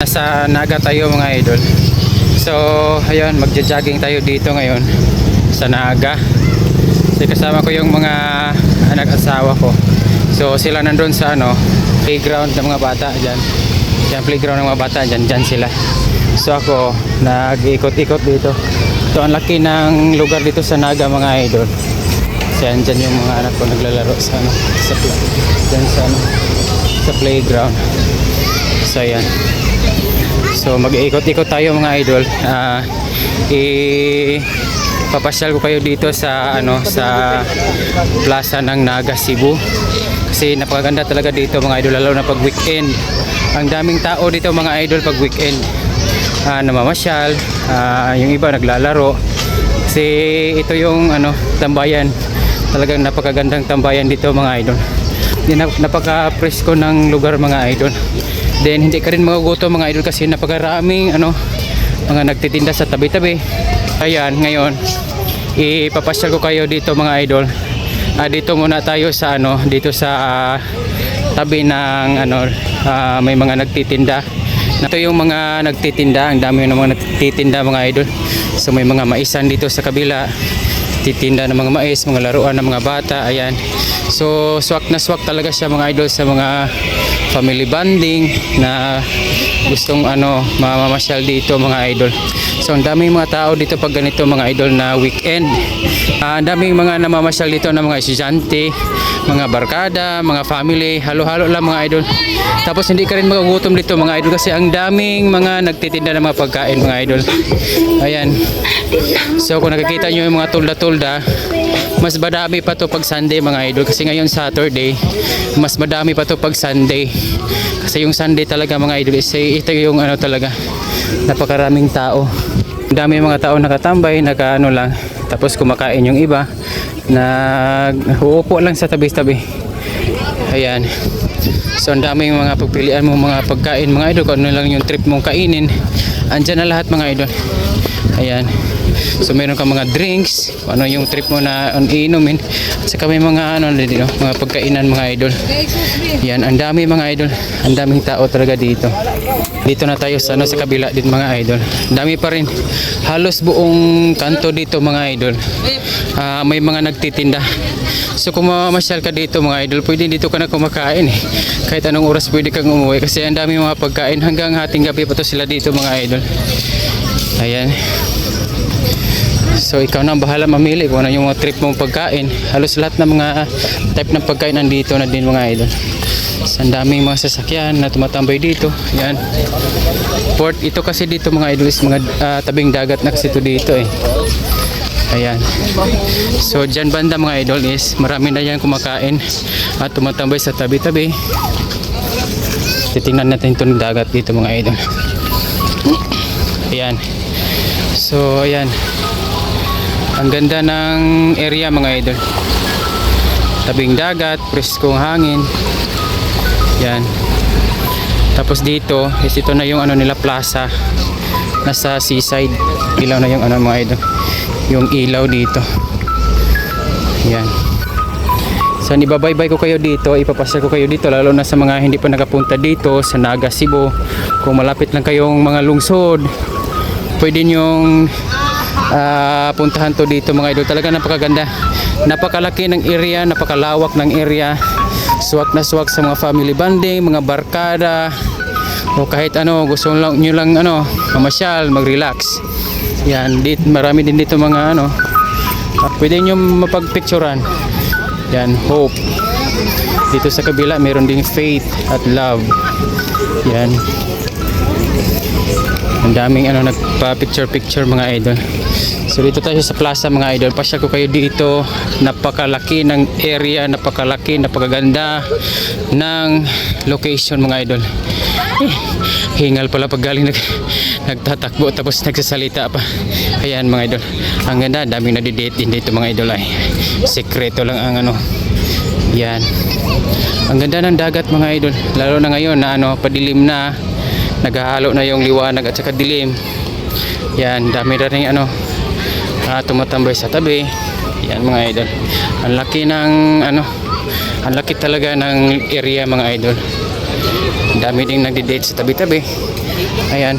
Nasa Naga tayo mga idol. So ayun, magja-jogging tayo dito ngayon sa Naga. So kasama ko yung mga anak-asawa ko. So sila nandun sa playground ng mga bata dyan. Yan, playground ng mga bata dyan, dyan sila. So ako nag-ikot-ikot dito. So ang laki ng lugar dito sa Naga mga idol. So yan, dyan yung mga anak ko naglalaro sa dyan sa playground. So yan. So mag-iikot-ikot tayo mga idol. Papasyal ko kayo dito sa sa plaza ng Naga, Cebu. Kasi napakaganda talaga dito mga idol, lalo na pag weekend. Ang daming tao dito mga idol pag weekend. Namamasyal, yung iba naglalaro. Kasi ito yung tambayan. Talagang napakagandang tambayan dito mga idol. Napaka-presko ng lugar mga idol. Then hindi ka rin magugutom mga idol kasi napakaraming mga nagtitinda sa tabi-tabi. Ayan, ngayon ipapasyal ko kayo dito mga idol. Dito muna tayo sa dito sa tabi ng may mga nagtitinda. Ito yung mga nagtitinda, ang dami ng mga nagtitinda mga idol. So may mga maisan dito sa kabila. Titinda ng mga mais, mga laruan ng mga bata. Ayan. So swak na swak talaga siya mga idol sa mga family bonding na gustong mamamasyal dito mga idol. So ang daming mga tao dito pag ganito mga idol na weekend. Ang daming mga namamasyal dito na mga estudyante, mga barkada, mga family, halo-halo lang mga idol. Tapos hindi ka rin magugutom dito mga idol kasi ang daming mga nagtitinda ng mga pagkain mga idol. Ayan. So kung nakikita nyo yung mga tulda-tulda, mas madami pa to pag Sunday mga idol. Kasi ngayon Saturday, mas madami pa to pag Sunday. Kasi yung Sunday talaga mga idol, ito yung talaga, napakaraming tao. Ang dami mga tao nakatambay, lang. Tapos kumakain yung iba, uupo lang sa tabi-tabi. Ayan. So ang daming mga pagpilian mo mga pagkain mga idol, kung ano lang yung trip mong kainin, andyan na lahat mga idol. Ayan. So meron ka mga drinks, kung ano yung trip mo na iinumin. At saka may mga dito, mga pagkainan mga idol. Yan, ang dami mga idol. Ang daming tao talaga dito. Dito na tayo sa sa kabila din mga idol. Dami pa rin. Halos buong kanto dito mga idol. May mga nagtitinda. So kung mamasyal ka dito mga idol, pwede dito ka na kumakain eh. Kahit anong oras pwede kang umuwi kasi ang dami mga pagkain, hanggang hating gabi pa to sila dito mga idol. Ayan. So ikaw na ang bahala mamili kung ano yung mga trip mong pagkain. Halos lahat ng mga type ng pagkain nandito na din mga idol. So, ang daming mga sasakyan na tumatambay dito. Yan. Port ito kasi dito mga idol is mga tabing dagat na kasi ito dito eh. Ayan. So dyan banda mga idol is marami na yan kumakain at tumatambay sa tabi-tabi. Titingnan natin itong dagat dito mga idol. Ayan. So ayan. Ang ganda ng area mga idol. Tabing dagat, preskong hangin. Yan. Tapos dito, ito na yung nila plaza. Nasa seaside. Ilaw na yung mga idol. Yung ilaw dito. Yan. So ibabaybay ko kayo dito, ipapasya ko kayo dito lalo na sa mga hindi pa nakapunta dito sa Naga, Cebu. Kung malapit lang kayong mga lungsod, pwede nyong puntahan to dito mga idol. Talaga napakaganda, napakalaki ng area, napakalawak ng area. Swak na swak sa mga family bonding, mga barkada, o kahit gusto nyo lang mamasyal, mag-relax. Yan, dito marami din dito mga pwede nyo mapagpicturan. Yan, hope. Dito sa kabila meron ding faith at love. Yan. Ang daming nagpa-picture mga idol. So dito tayo sa plaza mga idol. Pasya ko kayo dito. Napakalaki ng area, napakalaki, napakaganda ng location mga idol. Hingal pala pag galing nagtatakbo tapos nagsasalita pa. Ayan mga idol. Ang ganda, daming nadidate din dito mga idol ay. Sekreto lang ang Yan. Ang ganda ng dagat mga idol. Lalo na ngayon na padilim na. Naghahalo na yung liwanag at saka dilim. Yan, dami na rin tumatambay sa tabi. Yan mga idol. Ang laki ng ang laki talaga ng area mga idol. Dami ding nagdi-date sa tabi-tabi. Ayan.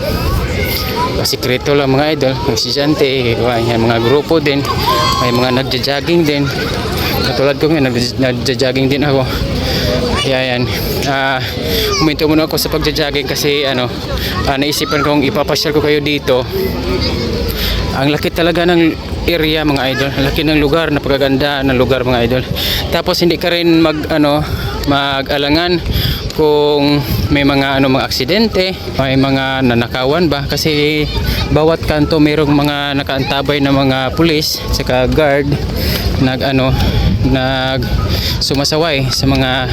Sikreto lang mga idol, mga estudyante, may mga grupo din, may mga nagja-jogging din. Katulad ko ngayon, nagja-jogging din ako. Ayan. Huminto muna ako sa pagja-jogging kasi naisipan kong ipapasyal ko kayo dito. Ang laki talaga ng area mga idol, ang laki ng lugar, napakaganda ng lugar mga idol. Tapos hindi ka rin mag-alangan kung may mga mga aksidente, may mga nanakawan ba, kasi bawat kanto mayroong mga nakaantabay na mga pulis saka guard nag sumasaway sa mga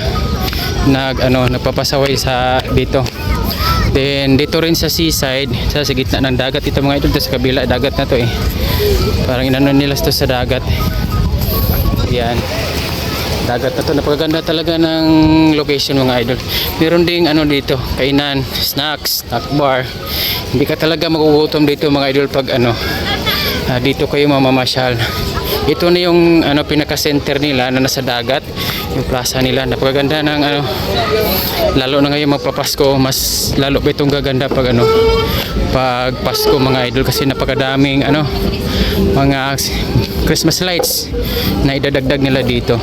nagpapasaway sa dito. Then dito rin sa seaside, sa gitna ng dagat ito mga idol, sa kabila dagat na to parang inano nila to sa dagat. Yan, dagat na to, napakaganda talaga ng location mga idol. Meron ding dito, kainan, snacks, snack bar. Hindi ka talaga magugutom dito mga idol pag dito kayo mamamasyal. Ito na yung pinaka-center nila na nasa dagat, yung plaza nila. Napakaganda ng lalo na ngayon magpapasko, mas lalo pa itong gaganda pag pag Pasko mga idol, kasi napakadaming mga Christmas lights na idadagdag nila dito.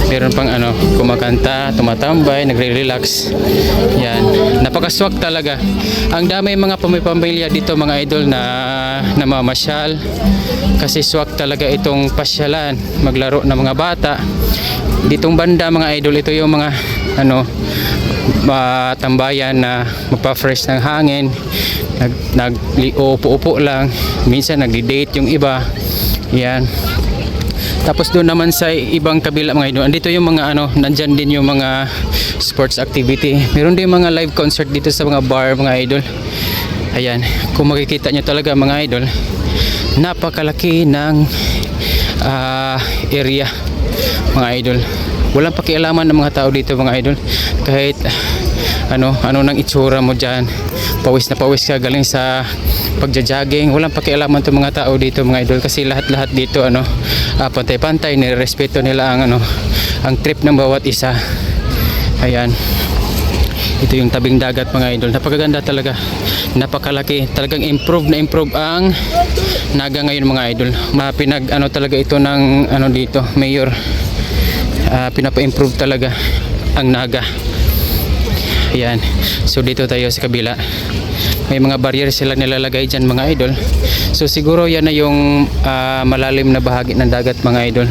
Meron pang kumakanta, tumatambay, nagre-relax. Yan, napakaswak talaga. Ang dami mga pamilya dito mga idol na namamasyal, kasi swak talaga itong pasyalan, maglaro ng mga bata. Ditong banda mga idol, ito yung mga tambayan na magpa-fresh ng hangin, nag-upo-upo lang, minsan nagdi-date yung iba. Yan. Tapos doon naman sa ibang kabila mga idol, andito yung mga nandyan din yung mga sports activity. Meron din mga live concert dito sa mga bar mga idol. Ayan, kung makikita nyo talaga mga idol, napakalaki ng area mga idol. Walang pakialaman ng mga tao dito mga idol, kahit ano nang itsura mo dyan, pawis na pawis ka galing sa pagja-jogging, walang pakialaman itong mga tao dito mga idol, kasi lahat dito pantay-pantay, nirespeto nila ang trip ng bawat isa. Ayan, ito yung tabing dagat mga idol, napakaganda talaga, napakalaki, talagang improve ang Naga ngayon mga idol. Pinag talaga ito ng dito, mayor, pinapa-improve talaga ang Naga. Ayan, so dito tayo sa kabila, may mga barrier sila nilalagay dyan mga idol. So siguro yan na yung malalim na bahagi ng dagat mga idol.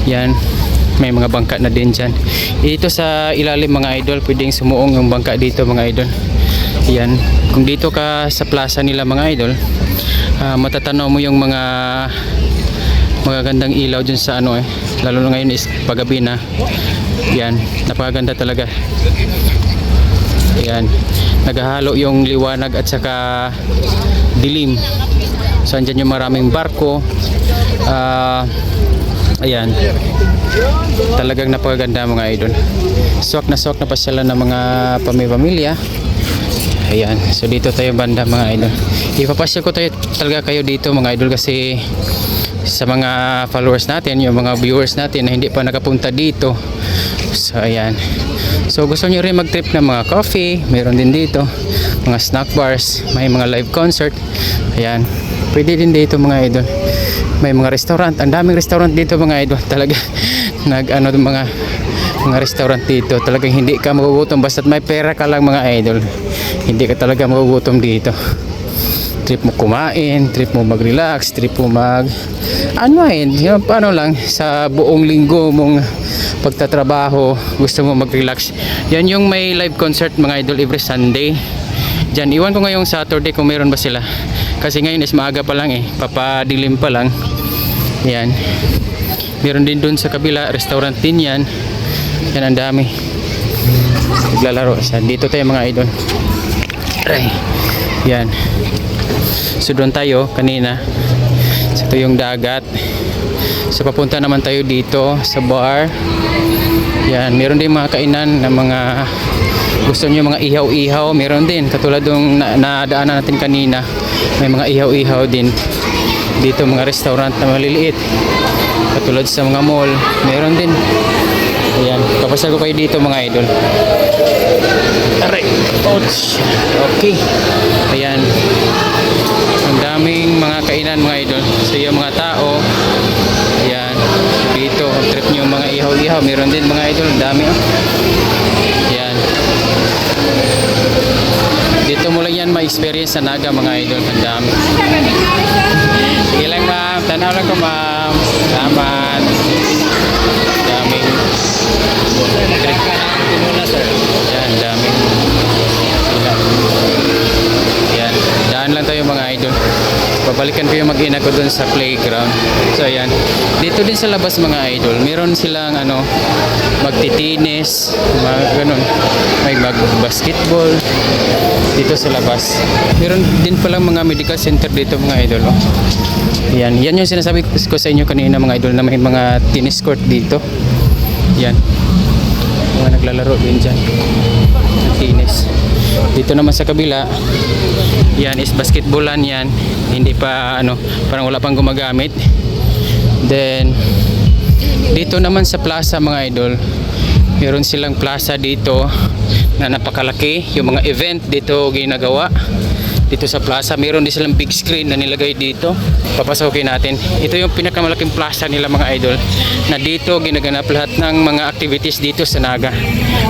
Yan, may mga bangka na din dyan. Ito sa ilalim mga idol, pwedeng sumuong yung bangka dito mga idol. Yan, kung dito ka sa plaza nila mga idol, matatanaw mo yung mga magagandang ilaw dyan sa lalo na ngayon is paggabi na. Yan, napakaganda talaga. Yan, naghahalo yung liwanag at saka dilim. So andyan yung maraming barko. Ayan, talagang napakaganda mga idol. Swak na pasyalan ng mga pamilya. Ayan, so dito tayo banda mga idol. Ipapasyal ko talaga kayo dito mga idol, kasi sa mga followers natin, yung mga viewers natin na hindi pa nakapunta dito. So ayan, so gusto nyo rin mag-trip ng mga coffee, meron din dito mga snack bars, may mga live concert. Ayan, pwede din dito mga idol. May mga restaurant, ang daming restaurant dito mga idol. Talaga mga restaurant dito, talagang hindi ka magugutom basta't may pera ka lang mga idol. Hindi ka talaga magugutom dito. Trip mo kumain, trip mo mag-relax, trip mo paano lang sa buong linggo mong pagtatrabaho, gusto mo mag-relax. Yan yung may live concert mga idol every Sunday. Diyan, iwan ko ngayong Saturday kung meron ba sila, kasi ngayon is maaga pa lang papadilim pa lang. Yan, meron din dun sa kabila, restaurant din yan. Yan, ang dami naglalaro. Dito tayo mga idol. Yan, so doon tayo kanina. So ito yung dagat. So papunta naman tayo dito sa bar. Yan, meron din mga kainan na mga gusto nyo mga ihaw-ihaw, meron din katulad ng nadaanan natin kanina. May mga ihaw-ihaw din dito, mga restaurant na maliliit katulad sa mga mall, meron din. Ayan, papasyal ko kayo dito mga idol. Aray. Ouch. Okay. Ayan. Ang daming mga kainan mga idol. So yung mga tao, ayan, dito, trip nyo mga ihaw-ihaw. Meron din mga idol, ang dami. Ayan. Dito mo lang yan ma-experience sa Naga mga idol. Ang dami. Sige lang ma'am. Tanaw lang ko ma'am. Salamat. Daming trip. Ayan, daming. Ayan. Daan lang tayo mga idol. Babalikan ko yung mag-ina ko dun sa playground. So ayan, dito din sa labas mga idol, meron silang ano, magtitinis, ganun, may mag-basketball dito sa labas. Meron din palang mga medical center dito mga idol. Oh. Ayan, yan yung sinasabi ko sa inyo kanina mga idol na may mga tennis court dito. Yan, mga naglalaro din dyan ng tennis. Dito naman sa kabila, yan is basketballan yan. Hindi pa ano, parang wala pang gumagamit. Then dito naman sa plaza mga idol, meron silang plaza dito na napakalaki. Yung mga event dito ginagawa. Dito sa plaza, meron din silang big screen na nilagay dito. Papasokin natin. Ito yung pinakamalaking plaza nila mga idol. Na dito ginaganap lahat ng mga activities dito sa Naga.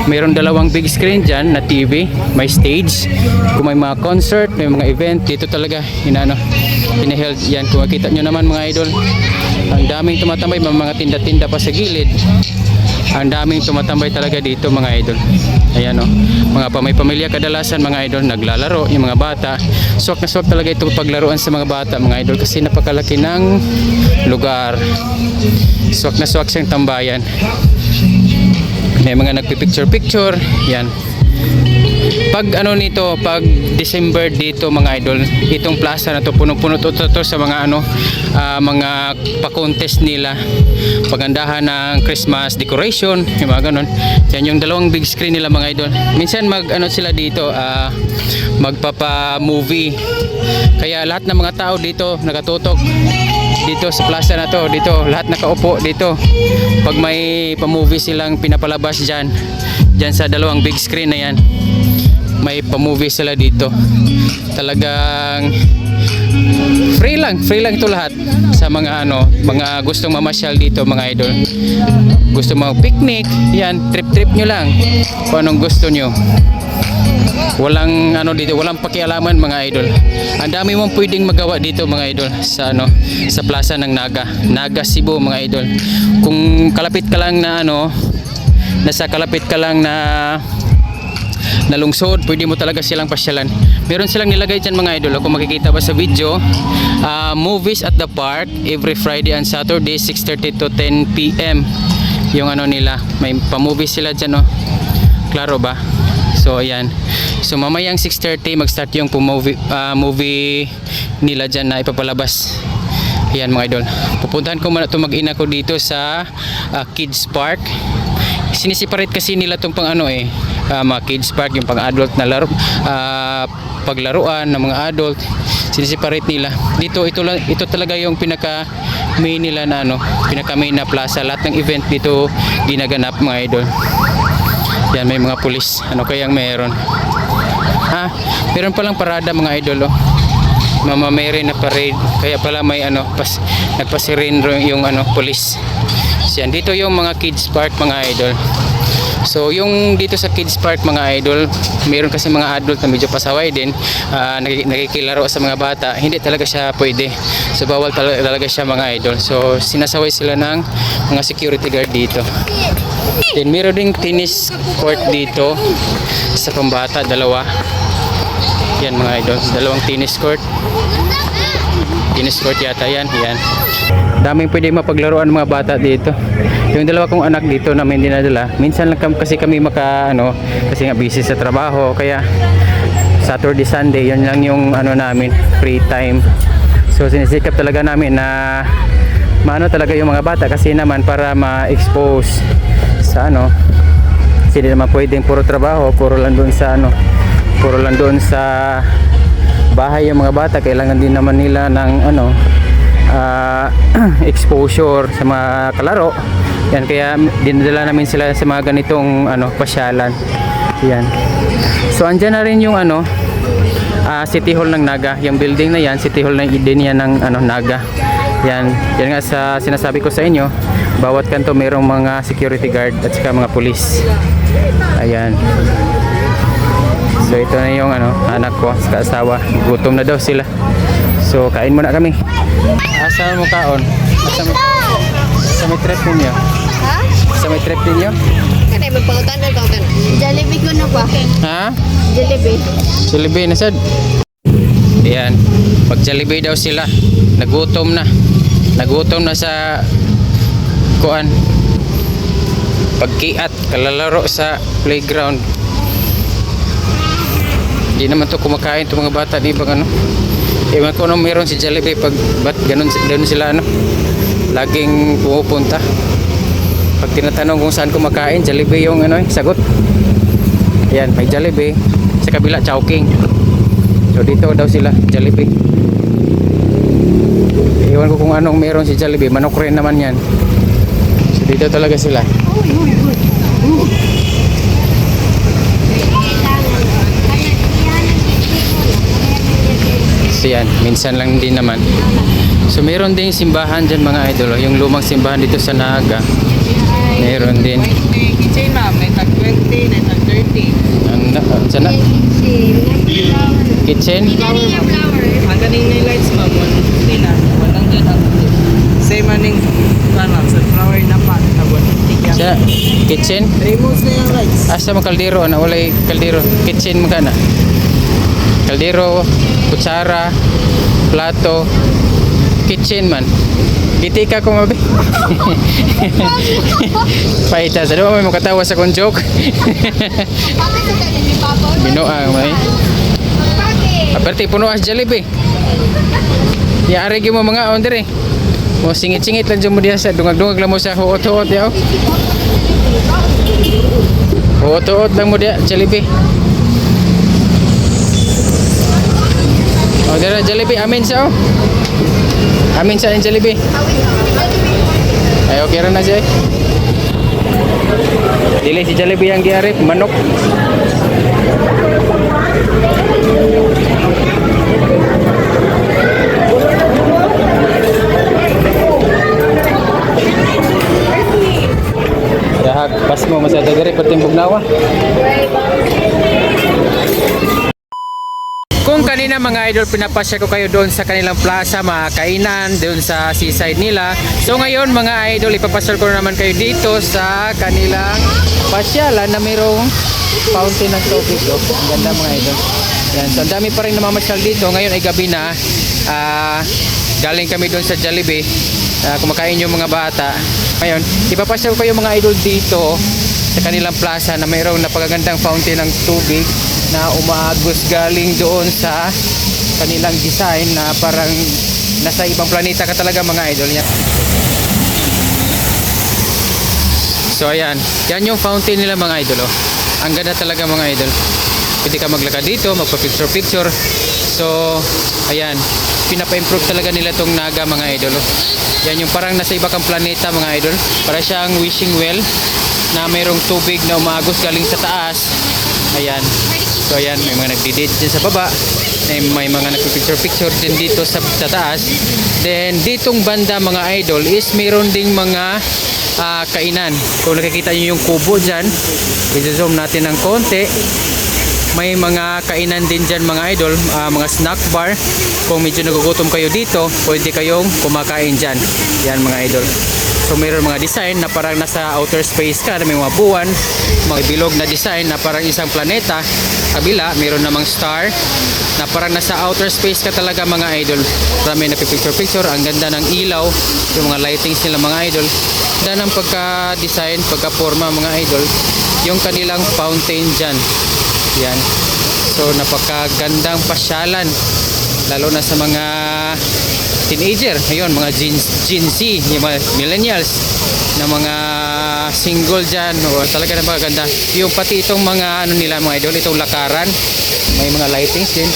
Meron dalawang big screen dyan na TV. May stage. Kung may mga concert, may mga event, dito talaga pinaheld yan. Kung makita nyo naman mga idol, ang daming tumatambay, mga tinda-tinda pa sa gilid. Ang daming tumatambay talaga dito mga idol. Ayan o, mga may pamilya kadalasan mga idol naglalaro, yung mga bata. Swak na swak talaga ito paglaruan sa mga bata mga idol kasi napakalaki ng lugar. Swak na swak siyang tambayan. May mga nagpipicture-picture. Yan. Pag ano nito, pag December dito mga idol, itong plaza na to puno-puno to sa mga mga pa-contest nila. Pagandahan ng Christmas decoration, yung mga ganun. Yan yung dalawang big screen nila mga idol. Minsan sila dito, magpapa-movie. Kaya lahat ng mga tao dito nakatutok dito sa plaza na to, dito lahat nakaupo dito. Pag may pa-movie silang pinapalabas diyan sa dalawang big screen na yan, may pa-movie sila dito. Talagang free lang ito lahat sa mga mga gustong mamasyal dito mga idol. Gusto mag-picnic, yan, trip nyo lang kung anong gusto nyo. Walang dito, walang pakialaman mga idol. Ang dami mong pwedeng magawa dito mga idol sa sa plaza ng Naga Cebu mga idol. Kung kalapit ka lang na nasa kalapit ka lang na lungsod, pwede mo talaga silang pasyalan. Meron silang nilagay dyan mga idol, kung makikita pa sa video, movies at the park every Friday and Saturday 6:30 to 10 PM. Yung nila, may pa-movies sila dyan klaro ba? So ayan, so mamayang 6:30 mag-start yung movie nila dyan na ipapalabas. Ayan mga idol, pupuntahan ko muna itong mag-ina ko dito sa kids park. Sinisiparate kasi nila itong pang mga kids park, yung pang adult na laro, paglaruan ng mga adult, sinisiparate nila. Ito talaga yung pinaka main nila na pinaka main na plaza. Lahat ng event dito ginaganap mga idol. Yan, may mga pulis. Ano kayang meron? Meron palang parada mga idol Mama Mary na parade. Kaya pala may nagpasirin yung pulis. So, yan, dito yung mga kids park mga idol. So yung dito sa kids park mga idol, meron kasi mga adult na medyo pasaway din, nakikilaro sa mga bata. Hindi talaga siya pwede. So bawal talaga siya mga idol. So sinasaway sila ng mga security guard dito. Then meron ding tennis court dito sa pambata, dalawa. Yan mga idol, dalawang tennis court. Tennis court yata yan. Daming pwede mapaglaruan mga bata dito. Yung dalawa kong anak dito namin dinadala. Minsan lang kasi kami kasi nga busy sa trabaho. Kaya Saturday, Sunday, yun lang yung namin, free time. So sinisikap talaga namin na talaga yung mga bata kasi naman para ma-expose sa kasi di naman pwedeng puro trabaho, puro lang doon sa bahay yung mga bata. Kailangan din naman nila ng exposure sa mga kalaro. Yan, kaya dinadala namin sila sa mga ganitong pasyalan. Yan. So andyan na rin yung ano, City Hall ng Naga. Yung building na yan, City Hall na din yan ng ano, Naga. Yan. Yan nga sa sinasabi ko sa inyo, bawat kanto mayroong mga security guard at saka mga pulis. Ayan. So ito na yung ano, anak ko sa asawa. Gutom na daw sila. So kain muna kami. Asa mo kaon? Sa may trip ninyo? Ha? Sa may trip ninyo? Kaya magpautan na kautan. Jollibee ko na ba? Ha? Jollibee. Jollibee na sad. Ayan. Pag Jollibee daw sila, nagutom na. Nagutom na sa kuan. Pagkiat, kalalaro sa playground. Hindi naman to kumakain to mga bata, di ba ano? Ewan ko nung meron si Jollibee pag ba't ganun sila ano? Laging pumupunta. Pag tinatanong kung saan kumakain, Jollibee yung ano, sagot. Ayan, may Jollibee. Sa kabila, Chowking. So dito daw sila, Jollibee. Ewan ko kung anong meron si Jollibee. Manok rin naman yan. So dito talaga sila. So yan, minsan lang din naman. So meron din simbahan dyan mga idol. Yung lumang simbahan dito sa Naga. Meron din. May kitchen ma'am, may tag 20, may tag 30. Sana? Kitchen? Ang ganing na lights ma'am, 150 na. 100 ang same maning ma'am, sa flower na pa. Sa kitchen? Removes na yung lights. Asa mo kaldero? Ano? Walay kaldero. Kitchen mo ka na? Kaldero, kutsara, plato, kitchen man. Gitika ko mabi. Paita sa doon may makatawa sa kong joke. Binoang may. Aparte puno as Jollibee. Ya arigi mo mga on dire. Mo singit-singit lang dyan mo diya sa dungag-dungag lang mo sa huot-huot yaw. Huot-huot lang mo diya Jollibee. Oh, dara Jollibee, amin sa oh. Amin sa yung Jollibee. Ay, okay rin na siya eh. Dili si Jollibee ang giarip, manok. Dahag, pas mo masada gari, patimbog nawa. Kung kanina mga idol pinapasya ko kayo doon sa kanilang plaza, mga kainan doon sa seaside nila. So ngayon mga idol ipapasyal ko naman kayo dito sa kanilang pasyalan na mayroong fountain ng tubig. Ang ganda mga idol. Yan. So ang dami pa rin namamasyal dito. Ngayon ay gabi na. Galing kami doon sa Jollibee. Kumakain yung mga bata. Ngayon ipapasyal ko kayo mga idol dito sa kanilang plaza na mayroong napakagandang fountain ng tubig na umaagos galing doon sa kanilang design na parang nasa ibang planeta ka talaga mga idol niya. So ayan, yan yung fountain nila mga idol oh. Ang ganda talaga mga idol. Pwede ka maglakad dito, magpa-picture. So ayan, pinapa-improve talaga nila tong Naga mga idol oh. Yan yung parang nasa iba kang planeta mga idol. Para siyang wishing well na mayroong tubig na umaagos galing sa taas. Ayan. So ayan, may mga nagdi-date din sa baba. May mga nagpipicture din dito sa taas. Then ditong banda mga idol is mayroon ding mga kainan. Kung nakikita nyo yung kubo dyan, i-zoom natin ng konti. May mga kainan din dyan mga idol, mga snack bar. Kung medyo nagugutom kayo dito, pwede kayong kumakain dyan. Yan mga idol. So mayroon mga design na parang nasa outer space ka, na may mga buwan, mga bilog na design na parang isang planeta. Kabila, mayroon namang star na parang nasa outer space ka talaga mga idol. Marami na picture. Ang ganda ng ilaw, yung mga lightings nila mga idol. Ganda ng pagka-design, pagka-forma mga idol. Yung kanilang fountain dyan. Yan. So napakagandang pasyalan. Lalo na sa mga teenager, ngayon mga Gen Z, yung mga millennials na mga single dyan. O, talaga napakaganda. Yung pati itong mga ano nila mga idol, itong lakaran, may mga lightings din.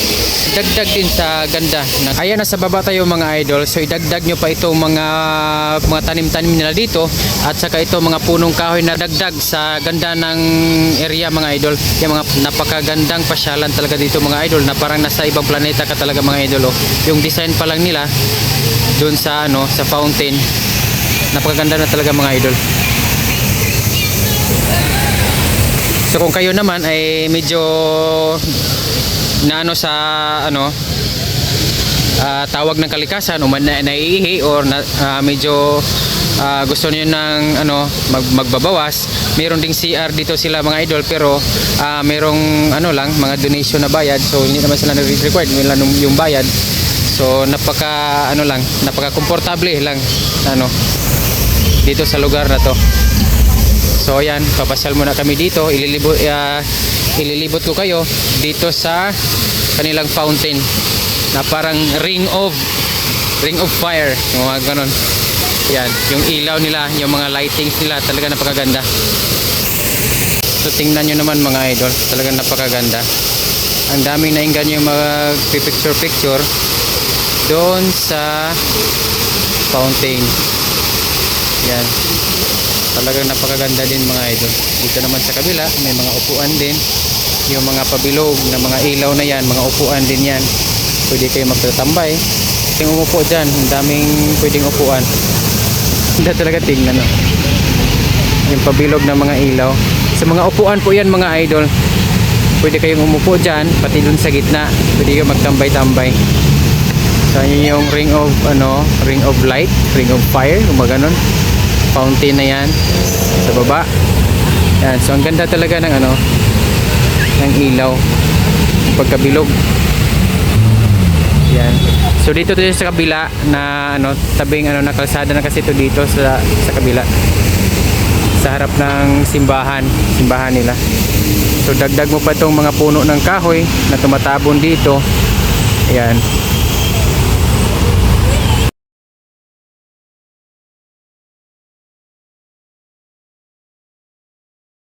Dagdag din sa ganda. Ayan, nasa baba tayo mga idol. So idagdag nyo pa itong mga tanim-tanim nila dito at saka ito mga punong kahoy na dagdag sa ganda ng area mga idol. Yung mga napakagandang pasyalan talaga dito mga idol na parang nasa ibang planeta ka talaga mga idol. Oh. Yung design pa lang nila doon sa ano, sa fountain. Napakaganda na talaga mga idol. So kung kayo naman ay medyo na ano sa ano tawag ng kalikasan o naiihi or medyo gusto niyo ng ano magbabawas, meron ding CR dito sila mga idol, pero merong ano lang mga donation na bayad, so hindi naman sila nag-required nila yung bayad. So napaka ano lang, napaka komportable lang ano dito sa lugar na to. So ayan, papasyal muna kami dito, ililibot ko kayo dito sa kanilang fountain na parang ring of fire, yung mga ganon. Yan, yung ilaw nila, yung mga lightings nila, talaga napakaganda. So tingnan nyo naman mga idol, talaga napakaganda. Ang daming nainggan yung mga picture doon sa fountain. Yan, talagang napakaganda din mga idol. Dito naman sa kabila may mga upuan din, yung mga pabilog na mga ilaw na yan, mga upuan din yan. Pwede kayo magtatambay, yung umupo dyan, ang daming pwedeng upuan. Hindi talaga tingnan, no? Yung pabilog na mga ilaw. Sa mga upuan po yan mga idol, pwede kayong umupo dyan, pati dun sa gitna pwede kayong magtambay-tambay. So yun yung ring of light, ring of fire, mga ganon. Fountain na yan sa baba. Yan, so ang ganda talaga ng ano, ng ilaw pagkabilog. Yan. So dito tayo sa kabila na ano, tabing ano na kalsada na kasi ito dito sa kabila. Sa harap ng simbahan nila. So dagdag mo pa itong mga puno ng kahoy na tumatabon dito. Ayan.